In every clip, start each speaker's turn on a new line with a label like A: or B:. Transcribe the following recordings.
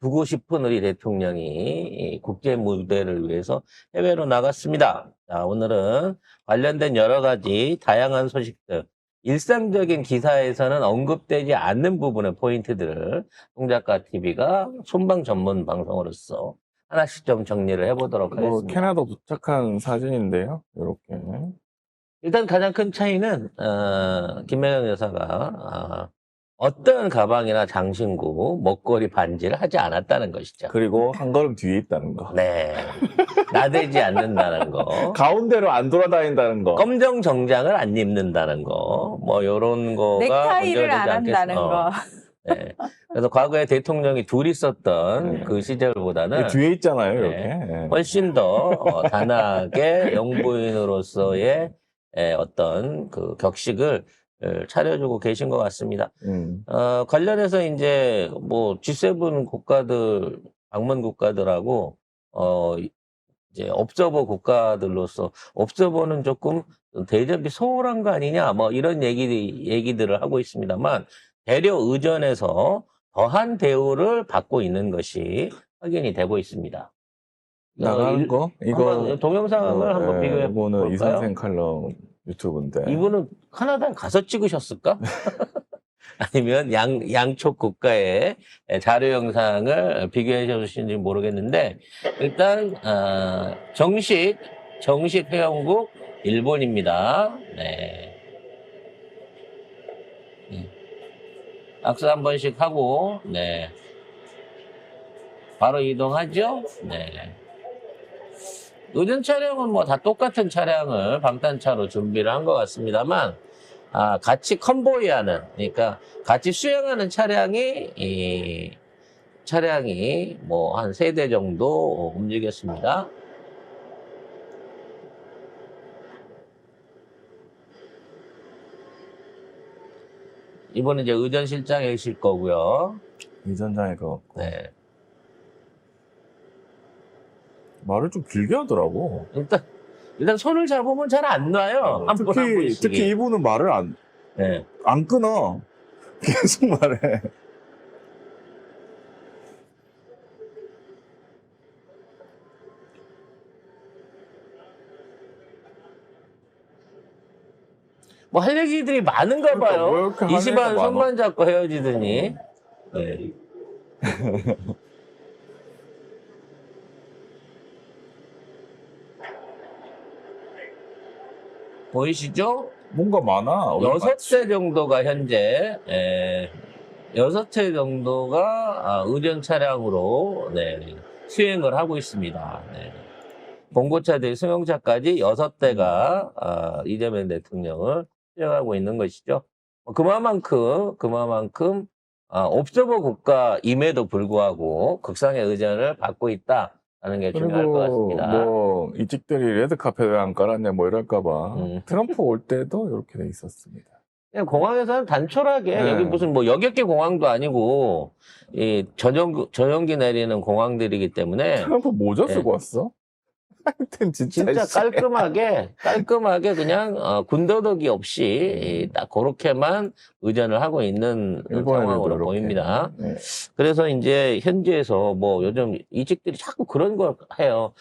A: 두고 싶은 우리 대통령이 국제 무대를 위해서 해외로 나갔습니다. 자, 오늘은 관련된 여러 가지 다양한 소식들, 일상적인 기사에서는 언급되지 않는 부분의 포인트들을 송작가 TV가 손방 전문 방송으로서 하나씩 좀 정리를 해보도록 하겠습니다.
B: 캐나다 도착한 사진인데요. 이렇게.
A: 일단 가장 큰 차이는 김매경 여사가 어떤 가방이나 장신구, 목걸이, 반지를 하지 않았다는 것이죠.
B: 그리고 한 걸음 뒤에 있다는 거.
A: 네. 나대지 않는다는 거.
B: 가운데로 안 돌아다닌다는 거.
A: 검정 정장을 안 입는다는 거. 뭐 요런 거가
C: 넥타이를 안
A: 문제가 되지
C: 한다는 거.
A: 네. 그래서 과거에 대통령이 둘이 썼던 그 시절보다는
B: 뒤에 있잖아요, 이렇게.
A: 네. 훨씬 더 단아하게 영부인으로서의 어떤 그 격식을 차려주고 계신 것 같습니다. 관련해서 이제 뭐 G7 국가들, 방문 국가들하고 이제 옵저버 국가들로서 옵저버는 조금 대접이 소홀한 거 아니냐, 뭐 이런 얘기들을 하고 있습니다만 배려 의전에서 더한 대우를 받고 있는 것이 확인이 되고 있습니다.
B: 나가는 거? 이거
A: 동영상을 한번 비교해
B: 이거는
A: 볼까요?
B: 이선생 칼럼 유튜브인데.
A: 이분은 캐나다에 가서 찍으셨을까? 아니면 양쪽 국가의 자료 영상을 비교해 주시는지 모르겠는데 일단 정식 회원국 일본입니다. 네. 악수 한 번씩 하고 네. 바로 이동하죠. 네. 요즘 차량은 뭐 다 똑같은 차량을 방탄차로 준비를 한 것 같습니다만, 같이 컨보이하는, 그러니까 같이 수행하는 차량이 뭐 한 3대 정도 움직였습니다. 이번에 이제 의전실장이실 거고요.
B: 이전장에 거.
A: 네.
B: 말을 좀 길게 하더라고.
A: 일단 손을 잡으면 잘 안 놔요. 한 분 한 분씩.
B: 특히 이분은 말을 안 끊어. 계속 말해.
A: 뭐 할 얘기들이 많은가 봐요.
B: 뭐 이렇게 할
A: 이시반
B: 얘기가
A: 손만 잡고 헤어지더니. 네. 보이시죠?
B: 뭔가 많아.
A: 6대 정도가 현재 6대 정도가 의전 차량으로 수행을 하고 있습니다. 네. 봉고차들 승용차까지 6대가 이재명 대통령을 수행하고 있는 것이죠. 그만큼 옵저버 국가임에도 불구하고 극상의 의전을 받고 있다는 게 중요할 것 같습니다.
B: 뭐 이직들이 레드카펫 왜 안 깔았냐 뭐 이럴까봐 트럼프 올 때도 이렇게 돼 있었습니다.
A: 그냥 공항에서는 단촐하게
B: 네.
A: 여기 무슨 뭐 여객기 공항도 아니고 이 저전기 내리는 공항들이기 때문에
B: 트럼프 모자 쓰고 왔어? 하여튼
A: 진짜 깔끔하게 그냥 군더더기 없이 딱 그렇게만 의전을 하고 있는 상황으로
B: 이렇게.
A: 보입니다.
B: 네.
A: 그래서 이제 현지에서 뭐 요즘 이직들이 자꾸 그런 걸 해요.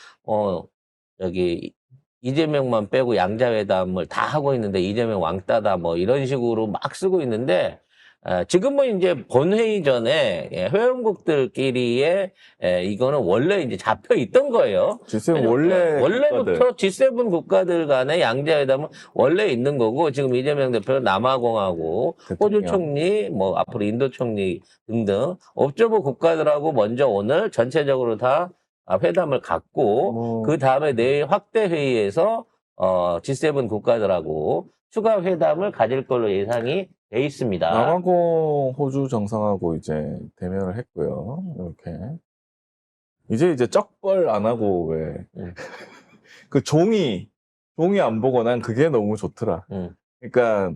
A: 여기 이재명만 빼고 양자회담을 다 하고 있는데 이재명 왕따다 뭐 이런 식으로 막 쓰고 있는데 지금은 이제 본회의 전에 회원국들끼리의 이거는 원래 이제 잡혀 있던 거예요.
B: G7
A: 원래부터 G7 국가들 간의 양자회담은 원래 있는 거고 지금 이재명 대표는 남아공하고 호주 총리, 뭐 앞으로 인도 총리 등등 옵저버 국가들하고 먼저 오늘 전체적으로 다 회담을 갖고 그 다음에 내일 확대 회의에서 G7 국가들하고 추가 회담을 가질 걸로 예상이 돼 있습니다.
B: 남아공 호주 정상하고 이제 대면을 했고요. 이렇게 이제 쩍벌 안 하고 왜 그 종이 안 보고 난 그게 너무 좋더라. 그러니까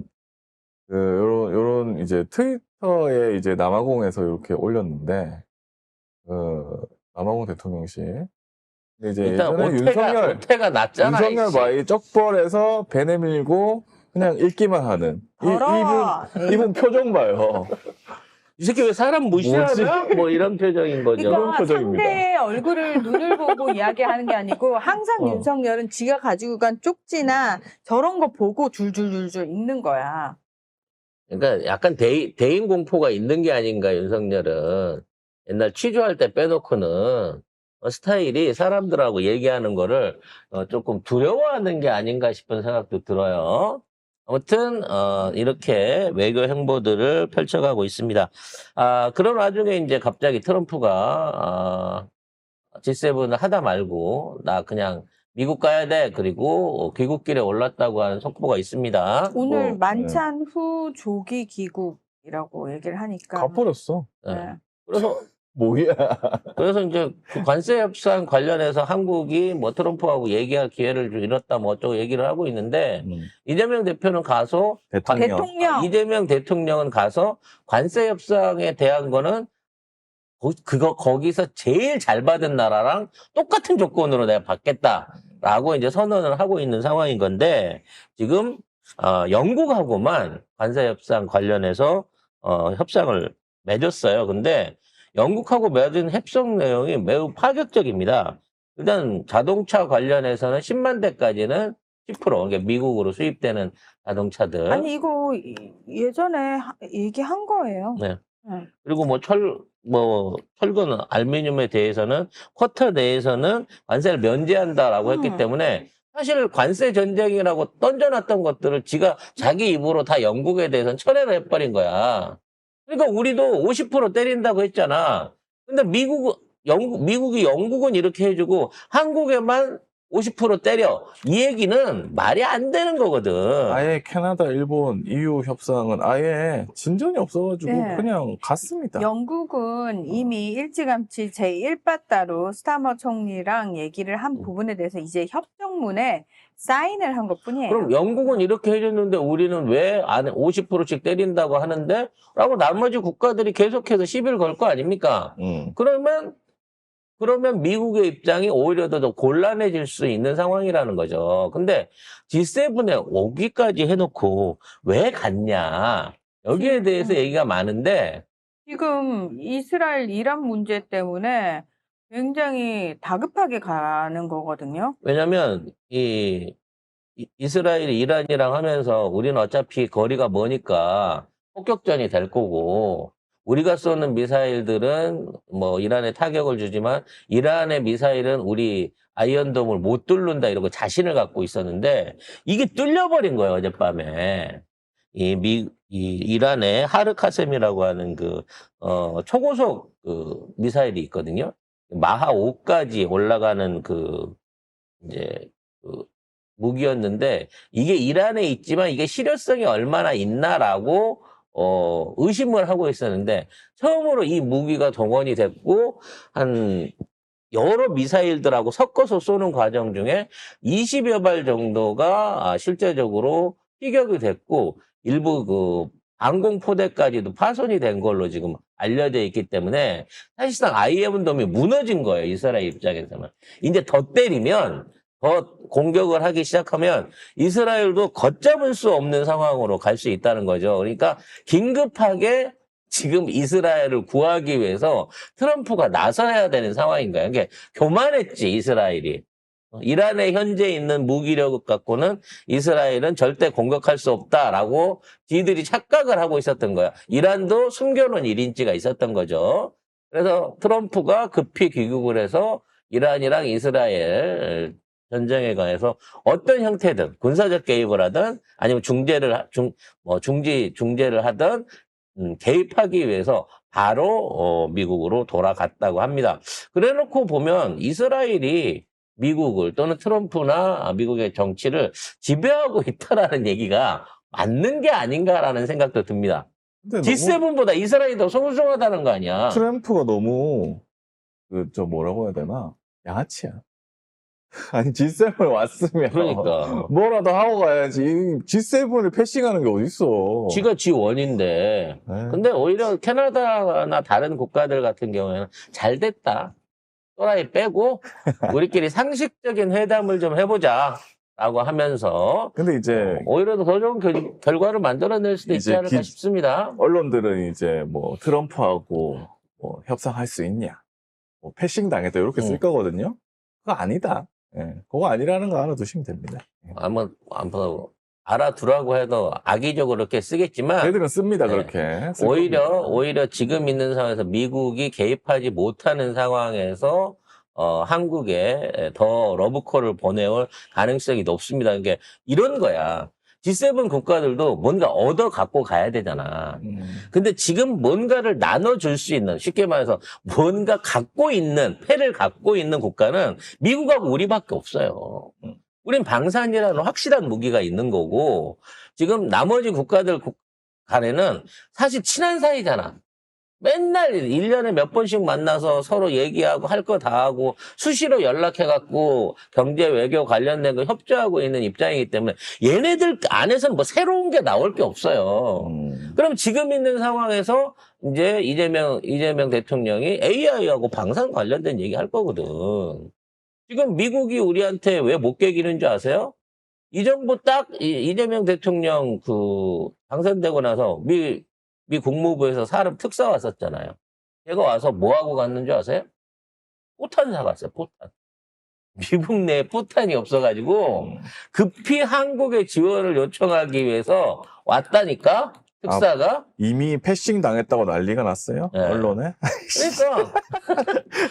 B: 요런 이제 트위터에 이제 남아공에서 이렇게 올렸는데 남아공 대통령실. 근데 이제
A: 일단
B: 예전에
A: 오태가 낮잖아.
B: 윤석열 바이 쩍벌에서 배 내밀고 그냥 읽기만 하는. 이분 표정 봐요.
A: 이 새끼 왜 사람 무시하냐? 뭐 이런 표정인 거죠.
C: 그러니까
B: 표정입니다.
C: 상대의 얼굴을 눈을 보고 이야기하는 게 아니고 항상 윤석열은 지가 가지고 간 쪽지나 저런 거 보고 줄줄줄줄 읽는 거야.
A: 그러니까 약간 대인 공포가 있는 게 아닌가, 윤석열은. 옛날 취조할 때 빼놓고는 스타일이 사람들하고 얘기하는 거를 조금 두려워하는 게 아닌가 싶은 생각도 들어요. 아무튼 이렇게 외교 행보들을 펼쳐가고 있습니다. 그런 와중에 이제 갑자기 트럼프가 G7을 하다 말고 나 그냥 미국 가야 돼. 그리고 귀국길에 올랐다고 하는 속보가 있습니다.
C: 오늘 만찬 후 조기 귀국이라고 얘기를 하니까.
B: 가버렸어.
C: 네.
A: 그래서
B: 뭐야.
A: 그래서 이제 그 관세 협상 관련해서 한국이 뭐 트럼프하고 얘기할 기회를 좀 잃었다 뭐 어쩌고 얘기를 하고 있는데 이재명 대표는 가서
C: 대통령.
A: 이재명 대통령은 가서 관세 협상에 대한 거는 거기서 제일 잘 받은 나라랑 똑같은 조건으로 내가 받겠다라고 이제 선언을 하고 있는 상황인 건데 지금 영국하고만 관세 협상 관련해서 협상을 맺었어요. 근데 영국하고 맺은 협상 내용이 매우 파격적입니다. 일단 자동차 관련해서는 10만 대까지는 10%, 그러니까 미국으로 수입되는 자동차들.
C: 아니 이거 예전에 얘기한 거예요.
A: 네.
C: 네.
A: 그리고 철근, 알루미늄에 대해서는 쿼터 내에서는 관세를 면제한다라고 했기 때문에 사실 관세 전쟁이라고 던져놨던 것들을 지가 자기 입으로 다 영국에 대해서는 철회를 해버린 거야. 그러니까 우리도 50% 때린다고 했잖아. 근데 미국이 영국은 이렇게 해주고 한국에만 50% 때려. 이 얘기는 말이 안 되는 거거든.
B: 아예 캐나다, 일본, EU 협상은 아예 진전이 없어가지고
C: 네.
B: 그냥 갔습니다.
C: 영국은 이미 일찌감치 제1바따로 스타머 총리랑 얘기를 한 부분에 대해서 이제 협정문에 사인을 한 것뿐이에요.
A: 그럼 영국은 이렇게 해줬는데 우리는 왜 안 50%씩 때린다고 하는데? 라고 나머지 국가들이 계속해서 시비를 걸 거 아닙니까? 그러면 미국의 입장이 오히려 더 곤란해질 수 있는 상황이라는 거죠. 근데 G7에 오기까지 해놓고 왜 갔냐? 여기에 대해서 얘기가 많은데
C: 지금 이스라엘 이란 문제 때문에 굉장히 다급하게 가는 거거든요.
A: 왜냐면 이스라엘이 이란이랑 하면서 우리는 어차피 거리가 머니까 폭격전이 될 거고 우리가 쏘는 미사일들은 뭐 이란에 타격을 주지만 이란의 미사일은 우리 아이언돔을 못 뚫는다 이러고 자신을 갖고 있었는데 이게 뚫려버린 거예요 어젯밤에. 이란의 하르카셈이라고 하는 초고속 미사일이 있거든요. 마하 5까지 올라가는 무기였는데 이게 이란에 있지만 이게 실효성이 얼마나 있나라고 의심을 하고 있었는데 처음으로 이 무기가 동원이 됐고 한 여러 미사일들하고 섞어서 쏘는 과정 중에 20여 발 정도가 실제적으로 피격이 됐고 일부 항공포대까지도 파손이 된 걸로 지금 알려져 있기 때문에 사실상 아이언돔이 무너진 거예요. 이스라엘 입장에서는. 이제 더 때리면 더 공격을 하기 시작하면 이스라엘도 걷잡을 수 없는 상황으로 갈 수 있다는 거죠. 그러니까 긴급하게 지금 이스라엘을 구하기 위해서 트럼프가 나서야 되는 상황인 거예요. 그러니까 교만했지, 이스라엘이. 이란에 현재 있는 무기력 갖고는 이스라엘은 절대 공격할 수 없다라고 지들이 착각을 하고 있었던 거야. 이란도 숨겨놓은 1인치가 있었던 거죠. 그래서 트럼프가 급히 귀국을 해서 이란이랑 이스라엘 전쟁에 관해서 어떤 형태든 군사적 개입을 하든 아니면 중재를 하든 개입하기 위해서 바로 미국으로 돌아갔다고 합니다. 그래놓고 보면 이스라엘이 미국을 또는 트럼프나 미국의 정치를 지배하고 있다라는 얘기가 맞는 게 아닌가라는 생각도 듭니다. G7보다 이스라엘이 더 소중하다는 거 아니야.
B: 트럼프가 너무 뭐라고 해야 되나? 양아치야. 아니 G7을 왔으면
A: 그러니까
B: 뭐라도 하고 가야지. G7을 패싱하는 게 어딨어.
A: 지가 G1인데
B: 네.
A: 근데 오히려 캐나다나 다른 국가들 같은 경우에는 잘 됐다. 또라이 빼고 우리끼리 상식적인 회담을 좀 해보자 라고 하면서
B: 근데 이제
A: 오히려 더 좋은 결과를 만들어낼 수도 있지
B: 이제
A: 않을까 싶습니다.
B: 언론들은 이제 뭐 트럼프하고 뭐 협상할 수 있냐, 뭐 패싱 당했다 이렇게 쓸 거거든요. 그거 아니다. 예, 그거 아니라는 거 알아두시면 됩니다.
A: 아마 알아두라고 해도 악의적으로 그렇게 쓰겠지만
B: 애들은 씁니다
A: 네.
B: 그렇게. 쓸 겁니다.
A: 오히려 지금 있는 상황에서 미국이 개입하지 못하는 상황에서 한국에 더 러브콜을 보내올 가능성이 높습니다. 그러니까 이런 거야. G7 국가들도 뭔가 얻어 갖고 가야 되잖아. 근데 지금 뭔가를 나눠줄 수 있는, 쉽게 말해서 뭔가 패를 갖고 있는 국가는 미국하고 우리밖에 없어요. 우린 방산이라는 확실한 무기가 있는 거고, 지금 나머지 국가들 간에는 사실 친한 사이잖아. 맨날 1년에 몇 번씩 만나서 서로 얘기하고 할 거 다 하고 수시로 연락해갖고 경제 외교 관련된 거 협조하고 있는 입장이기 때문에 얘네들 안에서는 뭐 새로운 게 나올 게 없어요. 그럼 지금 있는 상황에서 이제 이재명 대통령이 AI하고 방산 관련된 얘기 할 거거든. 지금 미국이 우리한테 왜 못 깨기는 줄 아세요? 이 정부 이재명 대통령 당선되고 나서 미 국무부에서 사람 특사 왔었잖아요. 걔가 와서 뭐 하고 갔는 줄 아세요? 포탄 사갔어요, 포탄. 미국 내에 포탄이 없어가지고 급히 한국에 지원을 요청하기 위해서 왔다니까? 특사가?
B: 이미 패싱 당했다고 난리가 났어요?
A: 네.
B: 언론에?
A: 그러니까.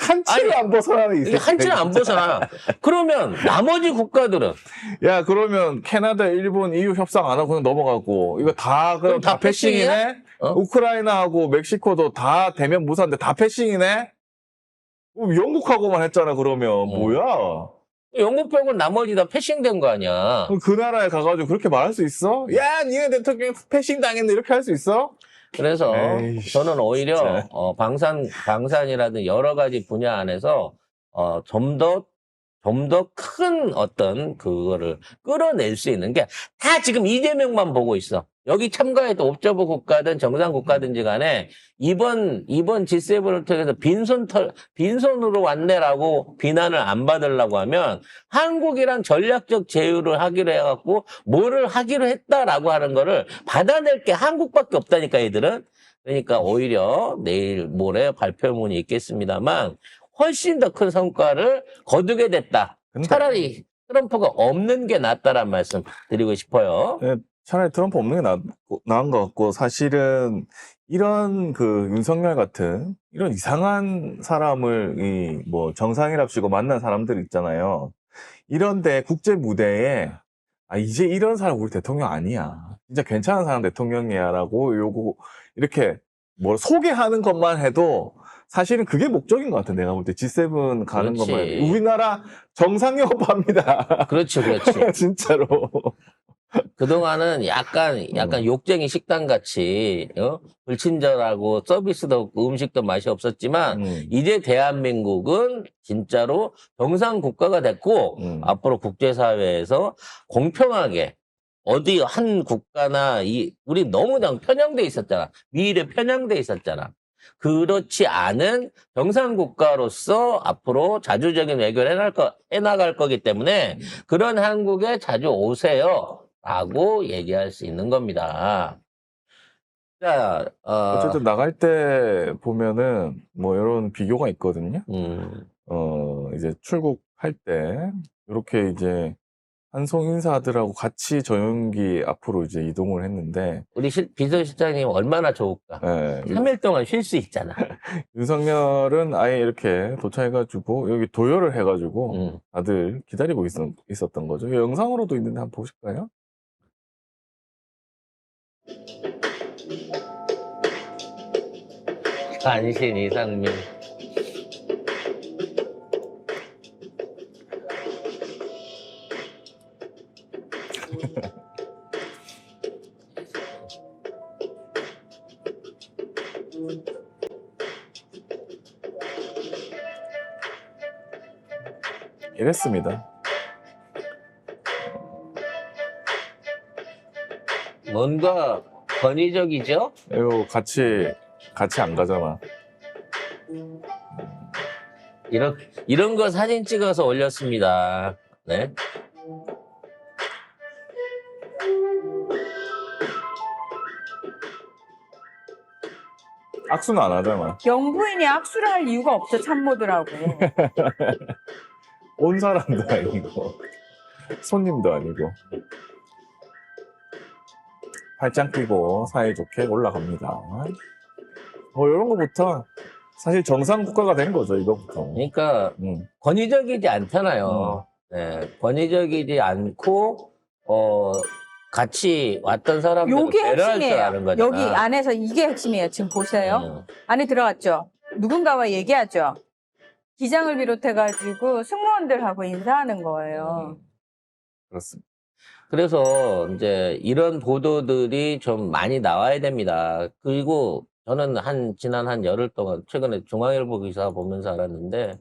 B: 한치를 안 벗어나는
A: 이게 한치는 안 벗어나. 그러면 나머지 국가들은?
B: 야, 그러면 캐나다, 일본, EU 협상 안 하고 그냥 넘어가고, 이거 그럼 다 패싱이네? 우크라이나하고 멕시코도 다 대면 무사인데 다 패싱이네? 영국하고만 했잖아, 그러면. 뭐야?
A: 영국 빼고 나머지 다 패싱된 거 아니야.
B: 그럼 그 나라에 가가지고 그렇게 말할 수 있어? 야, 니네 대통령 패싱 당했네, 이렇게 할 수 있어?
A: 그래서
B: 에이씨,
A: 저는 오히려
B: 진짜.
A: 방산이라든 여러 가지 분야 안에서 좀 더 큰 어떤 그거를 끌어낼 수 있는 게 다 지금 이재명만 보고 있어. 여기 참가해도 옵저버 국가든 정상 국가든지 간에 이번 G7을 통해서 빈손으로 왔네라고 비난을 안 받으려고 하면 한국이랑 전략적 제휴를 하기로 해갖고 뭐를 하기로 했다라고 하는 거를 받아낼 게 한국밖에 없다니까 얘들은. 그러니까 오히려 내일 모레 발표문이 있겠습니다만 훨씬 더 큰 성과를 거두게 됐다. 차라리 트럼프가 없는 게 낫다란 말씀 드리고 싶어요.
B: 네, 차라리 트럼프 없는 게 나은 것 같고, 사실은 이런 윤석열 같은 이런 이상한 사람을 뭐 정상이랍시고 만난 사람들 있잖아요. 이런데 국제 무대에 이제 이런 사람 우리 대통령 아니야. 진짜 괜찮은 사람 대통령이야라고 이렇게 뭐 소개하는 것만 해도 사실은 그게 목적인 것 같아. 내가 볼 때 G7 가는
A: 그렇지.
B: 것만 해도. 우리나라 정상 영업합니다.
A: 그렇죠.
B: 진짜로.
A: 그동안은 약간 욕쟁이 식당 같이, 불친절하고 서비스도 없고 음식도 맛이 없었지만, 이제 대한민국은 진짜로 정상 국가가 됐고, 앞으로 국제사회에서 공평하게, 어디 한 국가나, 우리 너무 편향돼 있었잖아. 미일에 편향돼 있었잖아. 그렇지 않은 정상 국가로서 앞으로 자주적인 외교를 해나갈 거기 때문에, 그런 한국에 자주 오세요. 라고 얘기할 수 있는 겁니다. 자,
B: 어쨌든 나갈 때 보면은 뭐 이런 비교가 있거든요. 이제 출국할 때 이렇게 이제 한송 인사들하고 같이 전용기 앞으로 이제 이동을 했는데
A: 우리 비서실장님 얼마나 좋을까.
B: 네,
A: 3일 동안 쉴 수 있잖아.
B: 윤석열은 아예 이렇게 도착해가지고 여기 도열을 해가지고 다들 기다리고 있었던 거죠. 영상으로도 있는데 한번 보실까요?
A: 간신 이상민.
B: 이랬습니다.
A: 뭔가 권위적이죠?
B: 이거 같이 안 가잖아.
A: 이런 거 사진 찍어서 올렸습니다. 네.
B: 악수는 안 하잖아.
C: 영부인이 악수를 할 이유가 없죠, 참모들하고.
B: 온 사람도 아니고 손님도 아니고 팔짱 끼고 사이좋게 올라갑니다. 이런 거부터 사실 정상 국가가 된 거죠, 이거부터.
A: 그러니까 권위적이지 않잖아요. 네, 권위적이지 않고 같이 왔던 사람들
C: 요게
A: 배려할 줄
C: 핵심이에요.
A: 아는 거잖아.
C: 여기 안에서 이게 핵심이에요. 지금 보세요. 안에 들어갔죠. 누군가와 얘기하죠. 기장을 비롯해가지고 승무원들하고 인사하는 거예요.
B: 그렇습니다.
A: 그래서 이제 이런 보도들이 좀 많이 나와야 됩니다. 그리고 저는 지난 한 열흘 동안 최근에 중앙일보 기사 보면서 알았는데,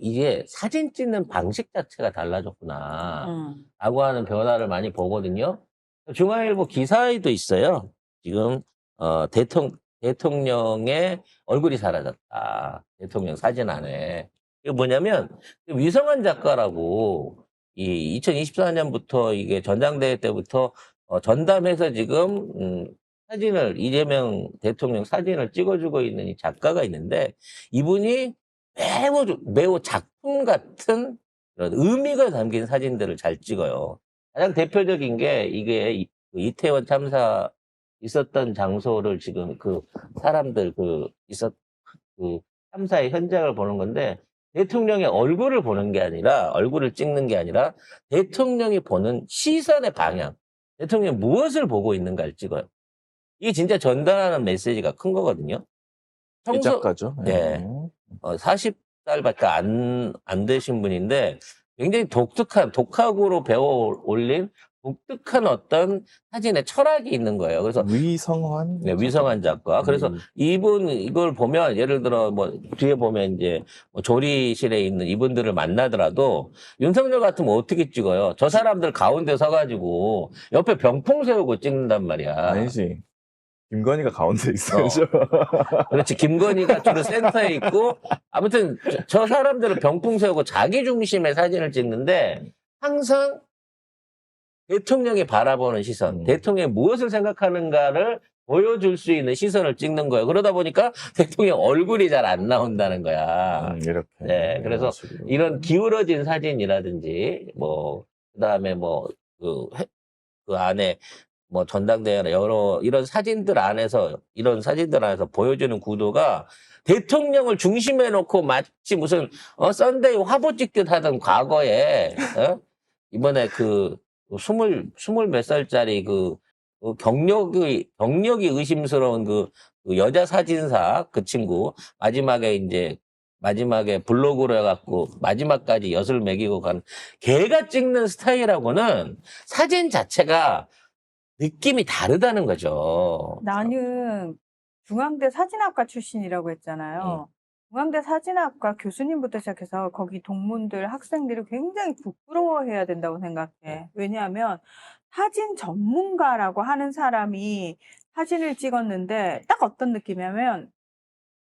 A: 이게 사진 찍는 방식 자체가 달라졌구나. 라고 하는 변화를 많이 보거든요. 중앙일보 기사에도 있어요. 지금, 대통령의 얼굴이 사라졌다. 대통령 사진 안에. 이게 뭐냐면, 위성한 작가라고, 2024년부터 이게 전당대회 때부터 전담해서 지금, 이재명 대통령 사진을 찍어주고 있는 이 작가가 있는데, 이분이 매우 작품 같은 그런 의미가 담긴 사진들을 잘 찍어요. 가장 대표적인 게 이게 이태원 참사 있었던 장소를 지금 사람들 참사의 현장을 보는 건데, 대통령의 얼굴을 보는 게 아니라, 얼굴을 찍는 게 아니라, 대통령이 보는 시선의 방향, 대통령이 무엇을 보고 있는가를 찍어요. 이게 진짜 전달하는 메시지가 큰 거거든요.
B: 이 작가죠.
A: 네. 40살밖에 안 되신 분인데, 굉장히 독학으로 배워 올린 독특한 어떤 사진의 철학이 있는 거예요. 그래서
B: 위성환?
A: 네, 위성환 작가. 그래서 이걸 보면, 예를 들어, 뒤에 보면 이제, 조리실에 있는 이분들을 만나더라도, 윤석열 같으면 어떻게 찍어요? 저 사람들 가운데 서가지고, 옆에 병풍 세우고 찍는단 말이야.
B: 아니지. 김건희가 가운데 있어야죠.
A: 그렇지. 김건희가 주로 센터에 있고, 아무튼, 저 사람들은 병풍 세우고 자기 중심의 사진을 찍는데, 항상 대통령이 바라보는 시선, 대통령이 무엇을 생각하는가를 보여줄 수 있는 시선을 찍는 거예요. 그러다 보니까 대통령 얼굴이 잘 안 나온다는 거야.
B: 이렇게.
A: 네, 그래서 이런 기울어진 사진이라든지, 그 다음에 그 안에 전당대회나 이런 사진들 안에서 보여주는 구도가 대통령을 중심에 놓고 마치 무슨, 썬데이 화보 찍듯 하던 과거에, 이번에 스물 몇 살짜리 경력이 의심스러운 그 여자 사진사 그 친구 마지막에 블로그로 해갖고 마지막까지 엿을 매기고 간 걔가 찍는 스타일하고는 사진 자체가 느낌이 다르다는 거죠.
C: 나는 중앙대 사진학과 출신이라고 했잖아요. 중앙대 사진학과 교수님부터 시작해서 거기 동문들, 학생들이 굉장히 부끄러워해야 된다고 생각해. 왜냐하면 사진 전문가라고 하는 사람이 사진을 찍었는데 딱 어떤 느낌이냐면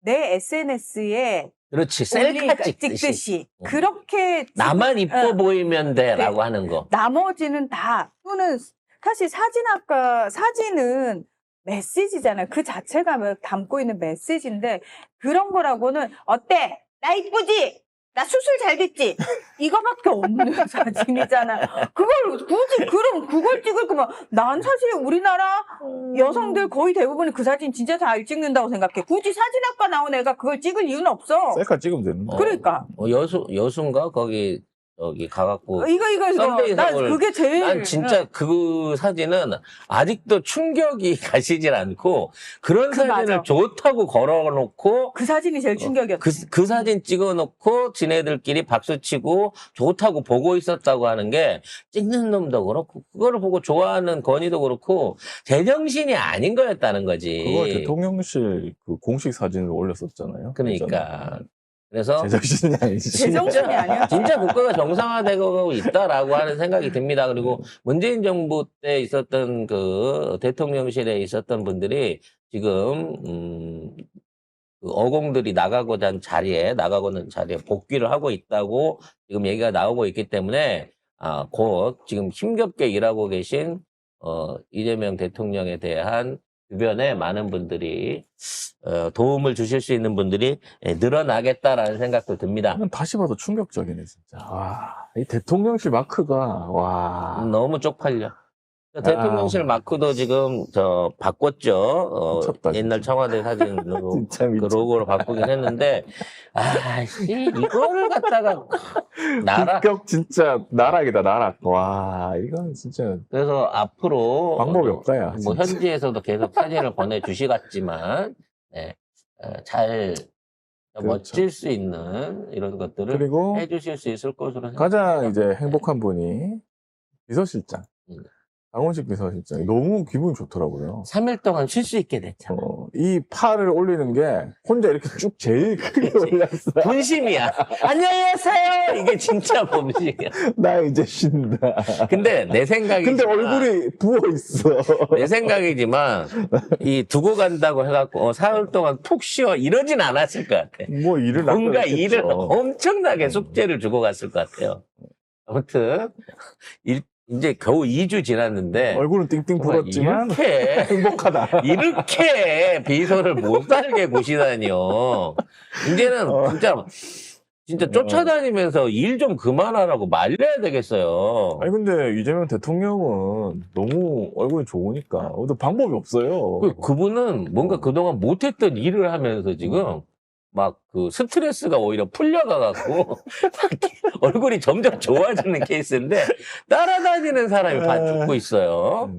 C: 내 SNS에
A: 그렇지. 셀카
C: 찍듯이 그렇게
A: 나만 이뻐 보이면 돼라고 하는 거.
C: 나머지는 다 또는 사실 사진은 메시지잖아요. 그 자체가 담고 있는 메시지인데 그런 거라고는 어때? 나 이쁘지? 나 수술 잘 됐지? 이거밖에 없는 사진이잖아. 그걸 찍을 거면 난 사실 우리나라 여성들 거의 대부분이 그 사진 진짜 잘 찍는다고 생각해. 굳이 사진학과 나온 애가 그걸 찍을 이유는 없어.
B: 셀카 찍으면 되는데.
C: 그러니까.
A: 여수인가? 거기 가갖고.
C: 이거. 난 그게 제일.
A: 난 진짜 그 사진은 아직도 충격이 가시질 않고, 그런 사진을
C: 맞아.
A: 좋다고 걸어놓고,
C: 그 사진이 제일 충격이었어.
A: 그 사진 찍어놓고, 지네들끼리 박수치고, 좋다고 보고 있었다고 하는 게, 찍는 놈도 그렇고, 그거를 보고 좋아하는 건의도 그렇고, 제정신이 아닌 거였다는 거지.
B: 그걸 대통령실 공식 사진을 올렸었잖아요.
A: 그러니까. 그래서
B: 제정신이 아니지.
C: 제정신이 아니야.
A: 진짜 국가가 정상화되고 있다라고 하는 생각이 듭니다. 그리고 문재인 정부 때 있었던 대통령실에 있었던 분들이 지금 어공들이 나가고는 자리에 복귀를 하고 있다고 지금 얘기가 나오고 있기 때문에 곧 지금 힘겹게 일하고 계신 이재명 대통령에 대한 주변에 많은 분들이 도움을 주실 수 있는 분들이 늘어나겠다라는 생각도 듭니다.
B: 이건 다시 봐도 충격적이네, 진짜. 와, 이 대통령실 마크가, 와.
A: 너무 쪽팔려. 대통령실 마크도 지금 바꿨죠.
B: 미쳤다,
A: 옛날
B: 진짜.
A: 청와대 사진으로
B: 진짜
A: 그
B: 미쳤다.
A: 로고로 바꾸긴 했는데 이거를 갖다가 나라.
B: 본격 진짜 나락이다, 나락. 와, 이건 진짜
A: 그래서 앞으로
B: 방법이 없다, 야.
A: 뭐
B: 진짜.
A: 현지에서도 계속 사진을 보내주시겠지만 잘
B: 그렇죠.
A: 멋질 수 있는 이런 것들을
B: 그리고
A: 해주실 수 있을 것으로 생각합니다.
B: 가장 이제 행복한 분이 비서실장. 강원식 비서실장이 너무 기분이 좋더라고요.
A: 3일 동안 쉴 수 있게 됐잖아.
B: 이 팔을 올리는 게 혼자 이렇게 쭉 제일 크게 올렸어.
A: 본심이야. 안녕하세요. 이게 진짜 본심이야.
B: 나 이제 쉰다.
A: 근데 내 생각이지만
B: 근데 얼굴이 부어 있어.
A: 내 생각이지만 이 두고 간다고 해갖고 사흘 동안 푹 쉬어 이러진 않았을 것 같아.
B: 뭐 일을
A: 뭔가
B: 낚아냈겠죠.
A: 일을 엄청나게 숙제를 주고 갔을 것 같아요. 아무튼 이제 겨우 2주 지났는데
B: 얼굴은 띵띵
A: 정말
B: 부었지만
A: 이렇게
B: 행복하다.
A: 이렇게 비서를 못 살게 보시다니요. 이제는 진짜 쫓아다니면서 일 좀 그만하라고 말려야 되겠어요.
B: 아니 근데 이재명 대통령은 너무 얼굴이 좋으니까 또 방법이 없어요.
A: 그분은 뭔가 그동안 못했던 일을 하면서 지금 막 그 스트레스가 오히려 풀려가갖고 얼굴이 점점 좋아지는 케이스인데 따라다니는 사람이 반 죽고 있어요.